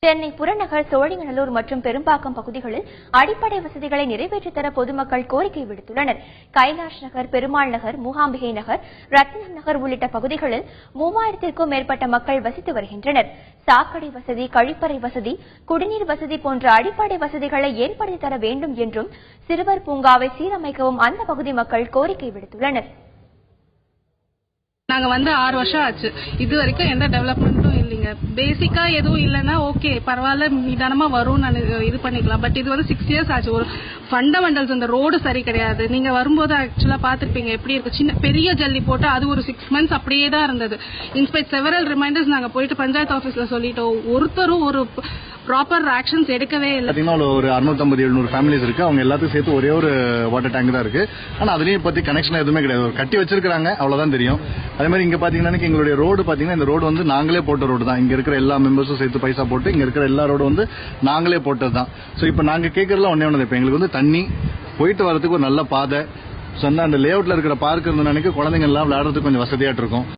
சென்னை புறநகர் சோழிங்கநல்லூர் மற்றும் பெரும்பாக்கம் பகுதிகளில் அடிப்படை வசதிகளை நிறைவேற்றித் தர பொதுமக்கள் கோரிக்கை விடுத்துள்ளனர். கைலாஷ் நகர், பெருமாள் நகர், மூகாம்பிகை நகர், ரத்தினம் நகர் உள்ளிட்ட பகுதிகளில் 3000க்கும் மேற்பட்ட மக்கள் வசித்து வருகின்றனர். சாக்கடை வசதி, கழிப்பறை வசதி, குடிநீர் வசதி போன்ற அடிப்படை வசதிகளை ஏற்படுத்தி தர வேண்டும் என்றும் சிறுவர் பூங்காவை சீரமைக்கவும் அந்த பகுதி மக்கள் கோரிக்கை விடுத்துள்ளனர். நாங்க 6 வருஷம் ஆச்சு. இது வரைக்கும் எந்த டெவலப்மெண்ட்டும் இல்லைங்க. பேசிக்கா எதுவும் இல்லைன்னா ஓகே பரவாயில்ல, நிதானமா வரும், நான் இது பண்ணிக்கலாம். பட் இது 6 இயர்ஸ் ஆச்சு. ஒரு ஃபண்டமெண்டல்ஸ் இந்த ரோடு சரி கிடையாது. நீங்க வரும்போது ஆக்சுவலா பாத்துருப்பீங்க எப்படி இருக்கு. சின்ன பெரிய ஜல்லி போட்டு அது ஒரு 6 months அப்படியே தான் இருந்தது. இன்ஸ்பெக்ட் செவரல் ரிமைண்டர்ஸ் நாங்க போயிட்டு பஞ்சாயத்து ஆபீஸ்ல சொல்லிட்டோம். ஒருத்தரும் ஒரு ப்ராப்பர் ஆக்ஷன்ஸ் எடுக்கவே இல்லை. பாத்தீங்கன்னா ஒரு 650-700 ஃபேமிலிஸ் இருக்கு. அவங்க எல்லாத்துக்கும் சேர்த்து ஒரே ஒரு வாட்டர் டேங்க் தான் இருக்கு. ஆனா அதுலயும் பத்தி கனெக்ஷன் எதுவுமே கிடையாது. ஒரு கட்டி வச்சிருக்காங்க, அவ்வளவுதான் தெரியும். அதே மாதிரி இங்க பாத்தீங்கன்னா எங்களுடைய ரோடு பாத்தீங்கன்னா இந்த ரோடு நாங்களே போட்ட ரோடு தான். இங்க இருக்கிற எல்லா மெம்பர்ஸும் சேர்த்து பைசா போட்டு இங்க இருக்கிற எல்லா ரோடு நாங்களே போட்டது தான். சோ இப்ப நாங்க கேட்கறதுலாம் ஒண்ணே இப்ப எங்களுக்கு தண்ணி போயிட்டு வரதுக்கு ஒரு நல்ல பாதை, அந்த லேஅவுட்ல இருக்கிற பார்க் இருந்தோன்னு குழந்தைங்க எல்லாம் விளையாடுறதுக்கு கொஞ்சம் வசதியாட்டு இருக்கும்.